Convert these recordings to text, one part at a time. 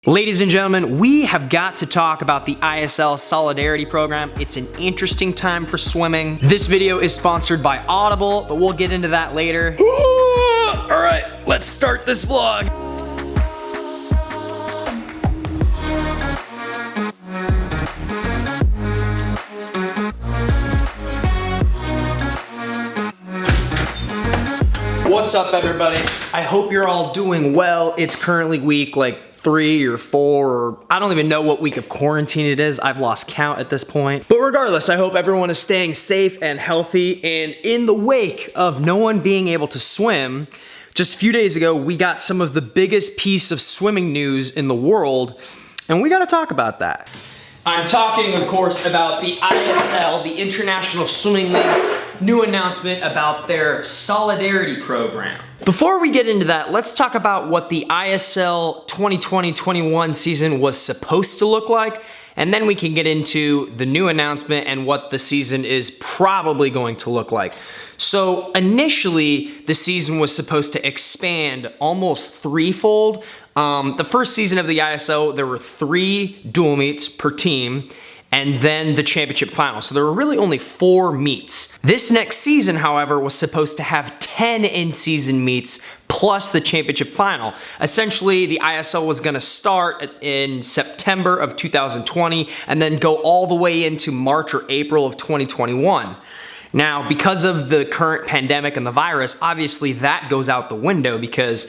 Ladies and gentlemen, we have got to talk about the ISL Solidarity Program. It's an interesting time for swimming. This video is sponsored by Audible, but we'll get into that later. All right, let's start this vlog. What's up, everybody? I hope you're all doing well. It's currently week 3 or 4, or I don't even know what week of quarantine it is. I've lost count at this point. But regardless, I hope everyone is staying safe and healthy. And in the wake of no one being able to swim, just a few days ago, we got some of the biggest piece of swimming news in the world, and we gotta talk about that. I'm talking, of course, about the ISL, the International Swimming League's new announcement about their Solidarity Program. Before we get into that, let's talk about what the ISL 2020-21 season was supposed to look like, and then we can get into the new announcement and what the season is probably going to look like. So initially, the season was supposed to expand almost threefold. The first season of the ISL, there were 3 dual meets per team, and then the championship final. So there were really only 4 meets. This next season, however, was supposed to have 10 in-season meets plus the championship final. Essentially, the ISL was gonna start in September of 2020 and then go all the way into March or April of 2021. Now, because of the current pandemic and the virus, obviously that goes out the window because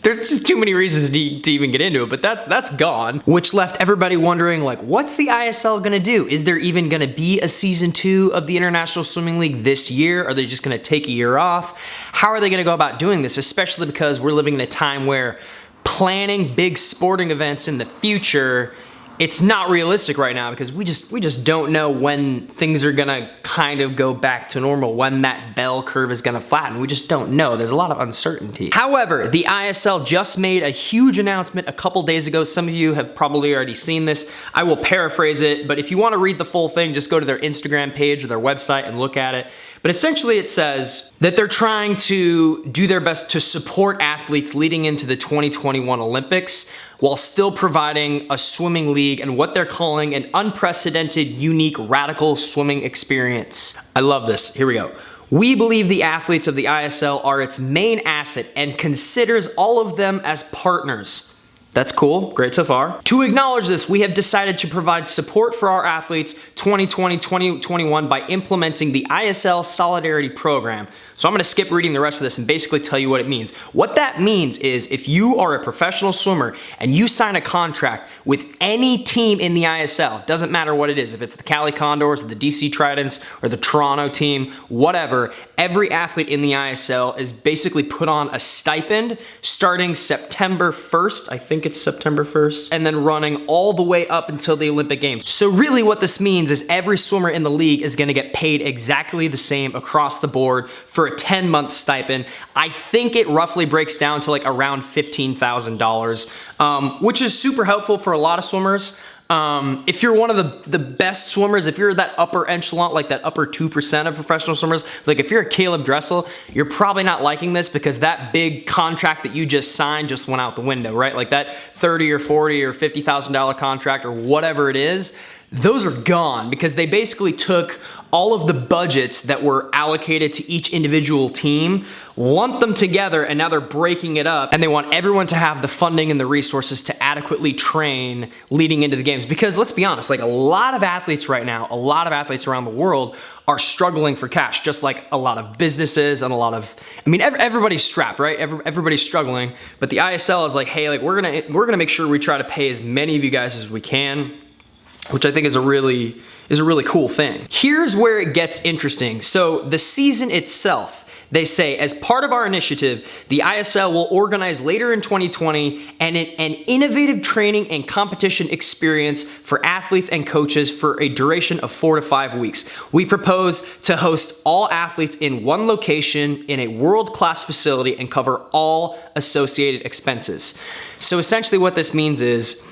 there's just too many reasons to even get into it, but that's gone. Which left everybody wondering, what's the ISL gonna do? Is there even gonna be a season 2 of the International Swimming League this year? Are they just gonna take a year off? How are they gonna go about doing this? Especially because we're living in a time where planning big sporting events in the future, it's not realistic right now because we just don't know when things are gonna kind of go back to normal, when that bell curve is gonna flatten. We just don't know. There's a lot of uncertainty. However, the ISL just made a huge announcement a couple days ago. Some of you have probably already seen this. I will paraphrase it, but if you want to read the full thing, just go to their Instagram page or their website and look at it. But essentially it says that they're trying to do their best to support athletes leading into the 2021 Olympics while still providing a swimming league and what they're calling an unprecedented, unique, radical swimming experience. I love this. Here we go. We believe the athletes of the ISL are its main asset and considers all of them as partners. That's cool, great so far. To acknowledge this, we have decided to provide support for our athletes 2020-2021 by implementing the ISL Solidarity Program. So I'm gonna skip reading the rest of this and basically tell you what it means. What that means is if you are a professional swimmer and you sign a contract with any team in the ISL, doesn't matter what it is, if it's the Cali Condors, or the DC Tridents, or the Toronto team, whatever, every athlete in the ISL is basically put on a stipend starting September 1st, I think it's September 1st, and then running all the way up until the Olympic Games. So really what this means is every swimmer in the league is gonna get paid exactly the same across the board for a 10-month stipend. I think it roughly breaks down to around $15,000, which is super helpful for a lot of swimmers. If you're one of the best swimmers, if you're that upper echelon, that upper 2% of professional swimmers, if you're a Caleb Dressel, you're probably not liking this because that big contract that you just signed just went out the window, right? That $30 or $40 or $50,000 contract or whatever it is, those are gone because they basically took all of the budgets that were allocated to each individual team, lumped them together, and now they're breaking it up, and they want everyone to have the funding and the resources to adequately train leading into the games. Because let's be honest, a lot of athletes right now, a lot of athletes around the world are struggling for cash, just like a lot of businesses and a lot of, everybody's strapped, right? Everybody's struggling, but the ISL is hey, we're gonna make sure we try to pay as many of you guys as we can, which I think is a really cool thing. Here's where it gets interesting. So the season itself, they say, as part of our initiative, the ISL will organize later in 2020 an innovative training and competition experience for athletes and coaches for a duration of 4 to 5 weeks. We propose to host all athletes in one location in a world-class facility and cover all associated expenses. So essentially what this means is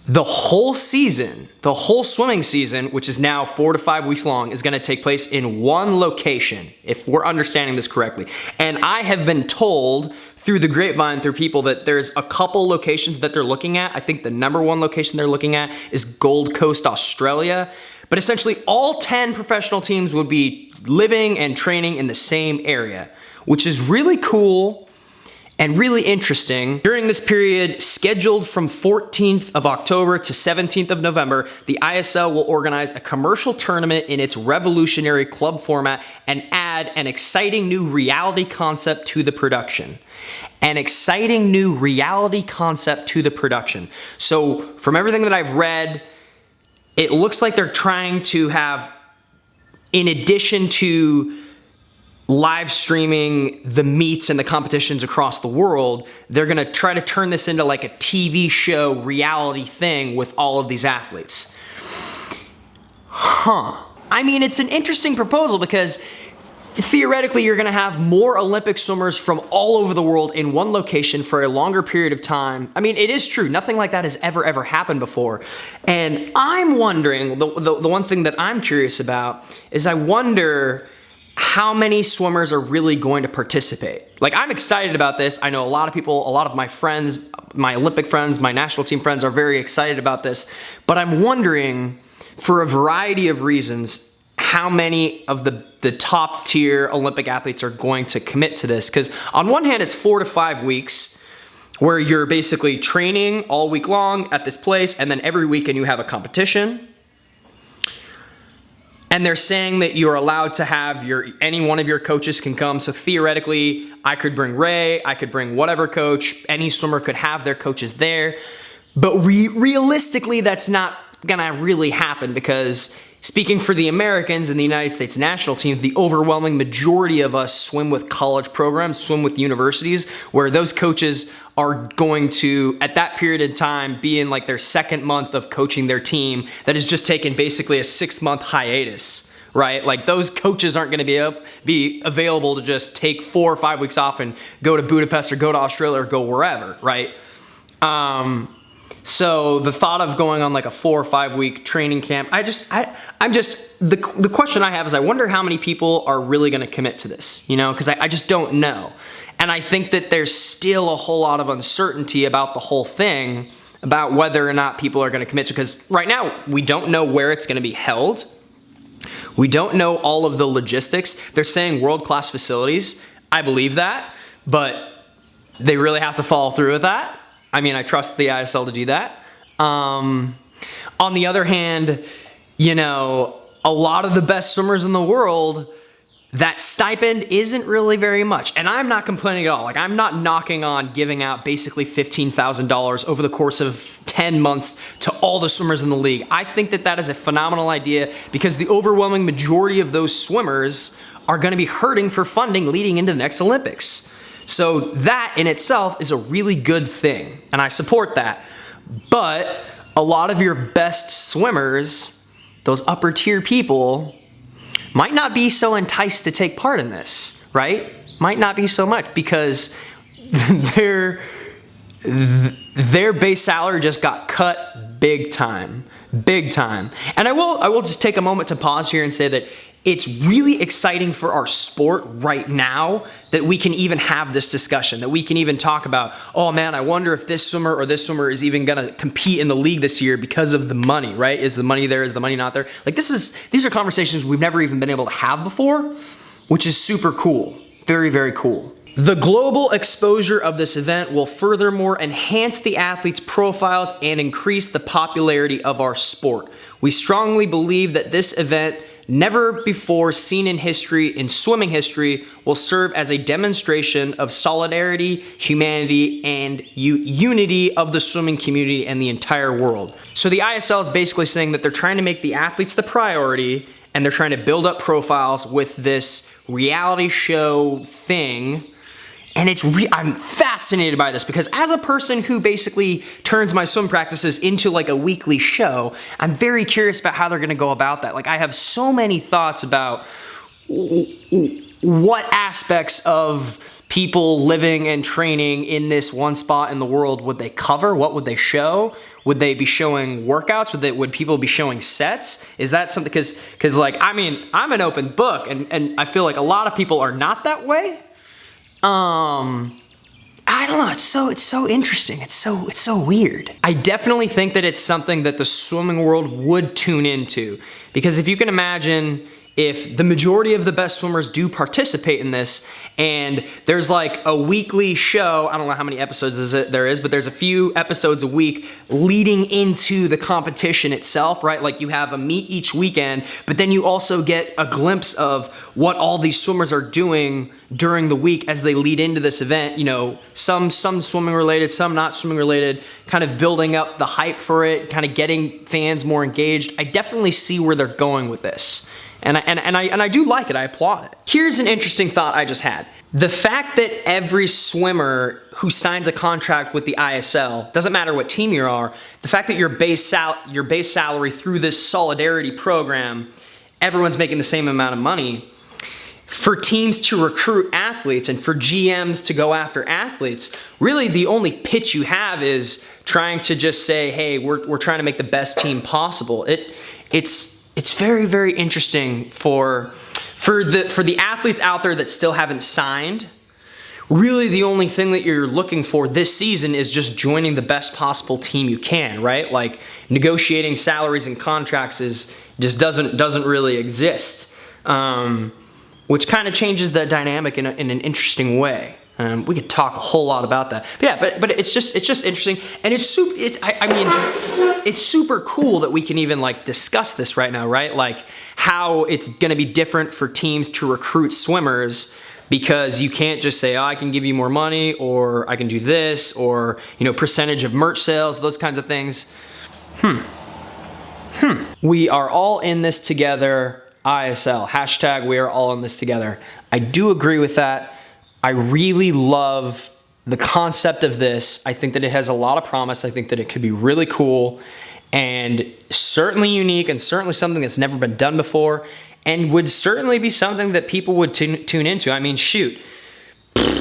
The whole season, the whole swimming season, which is now 4 to 5 weeks long, is gonna take place in one location, if we're understanding this correctly. And I have been told through the grapevine, through people, that there's a couple locations that they're looking at. I think the #1 location they're looking at is Gold Coast, Australia. But essentially all 10 professional teams would be living and training in the same area, which is really cool and really interesting. During this period, scheduled from 14th of October to 17th of November, the ISL will organize a commercial tournament in its revolutionary club format and add an exciting new reality concept to the production. An exciting new reality concept to the production. So from everything that I've read, it looks like they're trying to have, in addition to live streaming the meets and the competitions across the world, they're gonna try to turn this into like a TV show reality thing with all of these athletes. I mean, it's an interesting proposal because theoretically you're gonna have more Olympic swimmers from all over the world in one location for a longer period of time. I mean, it is true, nothing like that has ever happened before. And I'm wondering, the one thing that I'm curious about is I wonder how many swimmers are really going to participate. Like, I'm excited about this. I know a lot of people, a lot of my friends, my Olympic friends, my national team friends are very excited about this, but I'm wondering, for a variety of reasons, how many of the top tier Olympic athletes are going to commit to this. Because on one hand, it's 4 to 5 weeks where you're basically training all week long at this place, and then every weekend you have a competition. And they're saying that you're allowed to have any one of your coaches can come. So theoretically, I could bring Ray, I could bring whatever coach, any swimmer could have their coaches there. But realistically, that's not gonna really happen because, speaking for the Americans and the United States national team, the overwhelming majority of us swim with college programs, swim with universities, where those coaches are going to, at that period of time, be in like their second month of coaching their team that has just taken basically a 6-month hiatus, right? Like, those coaches aren't gonna be available to just take 4 or 5 weeks off and go to Budapest or go to Australia or go wherever, right? So the thought of going on like a 4 or 5 week training camp, the question I have is I wonder how many people are really gonna commit to this, you know, because I just don't know. And I think that there's still a whole lot of uncertainty about the whole thing, about whether or not people are gonna commit to, because right now we don't know where it's gonna be held. We don't know all of the logistics. They're saying world-class facilities. I believe that, but they really have to follow through with that. I mean, I trust the ISL to do that. On the other hand, you know, a lot of the best swimmers in the world, that stipend isn't really very much. And I'm not complaining at all. Like, I'm not knocking on giving out basically $15,000 over the course of 10 months to all the swimmers in the league. I think that that is a phenomenal idea because the overwhelming majority of those swimmers are gonna be hurting for funding leading into the next Olympics. So that in itself is a really good thing, and I support that. But a lot of your best swimmers, those upper tier people, might not be so enticed to take part in this, right? Might not be so much because their base salary just got cut big time, big time. And I will just take a moment to pause here and say that it's really exciting for our sport right now that we can even have this discussion, that we can even talk about, oh man, I wonder if this swimmer or this swimmer is even gonna compete in the league this year because of the money, right? Is the money there? Is the money not there? Like, these are conversations we've never even been able to have before, which is super cool. Very, very cool. The global exposure of this event will furthermore enhance the athletes' profiles and increase the popularity of our sport. We strongly believe that this event, never before seen in history, in swimming history, will serve as a demonstration of solidarity, humanity, and unity of the swimming community and the entire world. So the ISL is basically saying that they're trying to make the athletes the priority, and they're trying to build up profiles with this reality show thing. And I'm fascinated by this because as a person who basically turns my swim practices into like a weekly show, I'm very curious about how they're gonna go about that. Like, I have so many thoughts about what aspects of people living and training in this one spot in the world would they cover? What would they show? Would they be showing workouts? Would people be showing sets? Is that something, because like, I mean, I'm an open book, and I feel like a lot of people are not that way. I don't know, it's so interesting. It's so weird. I definitely think that it's something that the swimming world would tune into, because if you can imagine, if the majority of the best swimmers do participate in this, and there's like a weekly show, I don't know how many episodes there is, but there's a few episodes a week leading into the competition itself, right? Like you have a meet each weekend, but then you also get a glimpse of what all these swimmers are doing during the week as they lead into this event. You know, some swimming related, some not swimming related, kind of building up the hype for it, kind of getting fans more engaged. I definitely see where they're going with this. And I do like it, I applaud it. Here's an interesting thought I just had. The fact that every swimmer who signs a contract with the ISL, doesn't matter what team you are, the fact that your base salary through this solidarity program, everyone's making the same amount of money, for teams to recruit athletes and for GMs to go after athletes, really the only pitch you have is trying to just say, hey, we're trying to make the best team possible. It's very, very interesting for the athletes out there that still haven't signed. Really, the only thing that you're looking for this season is just joining the best possible team you can, right? Like negotiating salaries and contracts just doesn't really exist, which kind of changes the dynamic in an interesting way. We could talk a whole lot about that. But yeah, but it's just interesting, and it's super cool that we can even like discuss this right now, right? Like how it's gonna be different for teams to recruit swimmers, because you can't just say, oh, I can give you more money, or I can do this, or, you know, percentage of merch sales, those kinds of things. We are all in this together, ISL. Hashtag we are all in this together. I do agree with that. I really love the concept of this. I think that it has a lot of promise. I think that it could be really cool and certainly unique, and certainly something that's never been done before, and would certainly be something that people would tune into. I mean, shoot,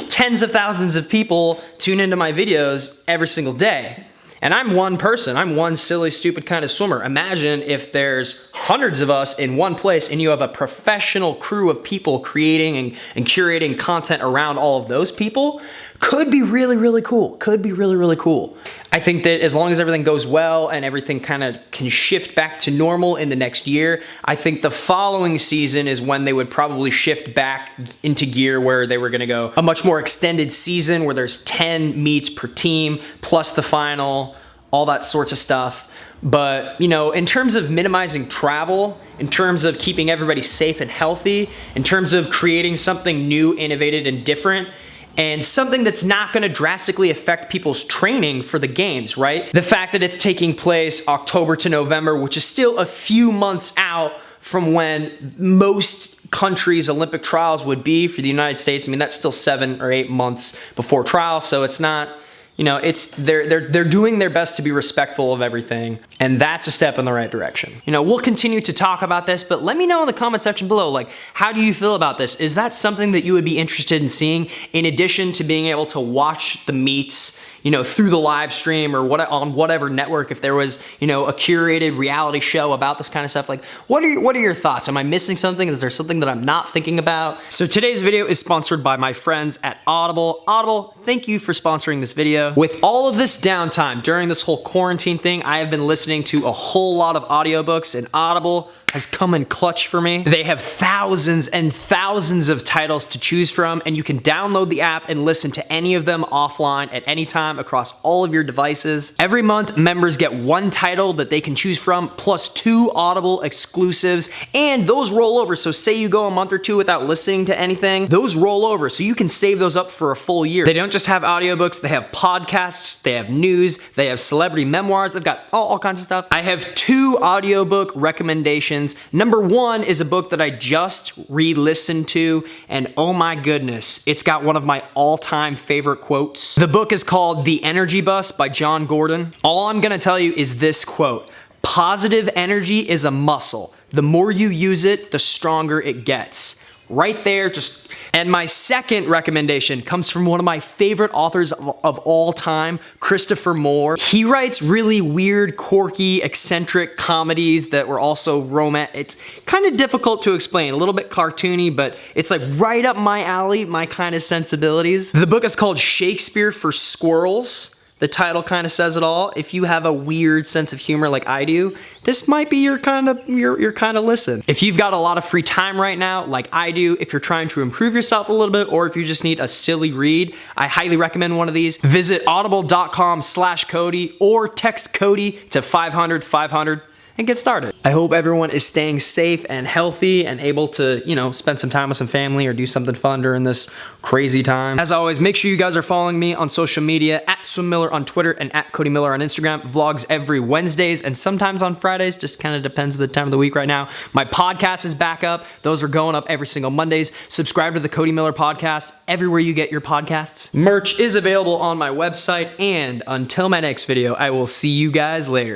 tens of thousands of people tune into my videos every single day. And I'm one person, I'm one silly, stupid kind of swimmer. Imagine if there's hundreds of us in one place and you have a professional crew of people creating and curating content around all of those people. Could be really, really cool. Could be really, really cool. I think that as long as everything goes well and everything kind of can shift back to normal in the next year, I think the following season is when they would probably shift back into gear, where they were gonna go a much more extended season where there's 10 meets per team, plus the final, all that sorts of stuff. But, you know, in terms of minimizing travel, in terms of keeping everybody safe and healthy, in terms of creating something new, innovative, and different, and something that's not gonna drastically affect people's training for the games, right? The fact that it's taking place October to November, which is still a few months out from when most countries' Olympic trials would be for the United States. I mean, that's still 7 or 8 months before trials, so it's not, you know, they're doing their best to be respectful of everything, and that's a step in the right direction. You know, we'll continue to talk about this, but let me know in the comment section below, like, how do you feel about this? Is that something that you would be interested in seeing, in addition to being able to watch the meets, you know, through the live stream or on whatever network, if there was, you know, a curated reality show about this kind of stuff? Like, what are your thoughts? Am I missing something? Is there something that I'm not thinking about? So today's video is sponsored by my friends at Audible. Audible, thank you for sponsoring this video. With all of this downtime during this whole quarantine thing, I have been listening to a whole lot of audiobooks, and Audible has come in clutch for me. They have thousands and thousands of titles to choose from, and you can download the app and listen to any of them offline at any time across all of your devices. Every month, members get one title that they can choose from, plus 2 Audible exclusives, and those roll over. So say you go a month or 2 without listening to anything, those roll over, so you can save those up for a full year. They don't just have audiobooks, they have podcasts, they have news, they have celebrity memoirs, they've got all kinds of stuff. I have 2 audiobook recommendations. Number 1 is a book that I just re-listened to, and oh my goodness, it's got one of my all-time favorite quotes. The book is called The Energy Bus by John Gordon. All I'm gonna tell you is this quote: positive energy is a muscle. The more you use it, the stronger it gets. right there. And my second recommendation comes from one of my favorite authors of all time, Christopher Moore. He writes really weird, quirky, eccentric comedies that were also romantic. It's kind of difficult to explain, a little bit cartoony, but it's like right up my alley, my kind of sensibilities. The book is called Shakespeare for Squirrels. The title kind of says it all. If you have a weird sense of humor like I do, this might be your kind of listen. If you've got a lot of free time right now, like I do, if you're trying to improve yourself a little bit, or if you just need a silly read, I highly recommend one of these. Visit audible.com/Cody or text Cody to 500-500 and get started. I hope everyone is staying safe and healthy and able to, spend some time with some family or do something fun during this crazy time. As always, make sure you guys are following me on social media, @SwimMiller on Twitter and @CodyMiller on Instagram. Vlogs every Wednesdays and sometimes on Fridays, just kind of depends on the time of the week right now. My podcast is back up. Those are going up every single Mondays. Subscribe to the Cody Miller Podcast everywhere you get your podcasts. Merch is available on my website, and until my next video, I will see you guys later.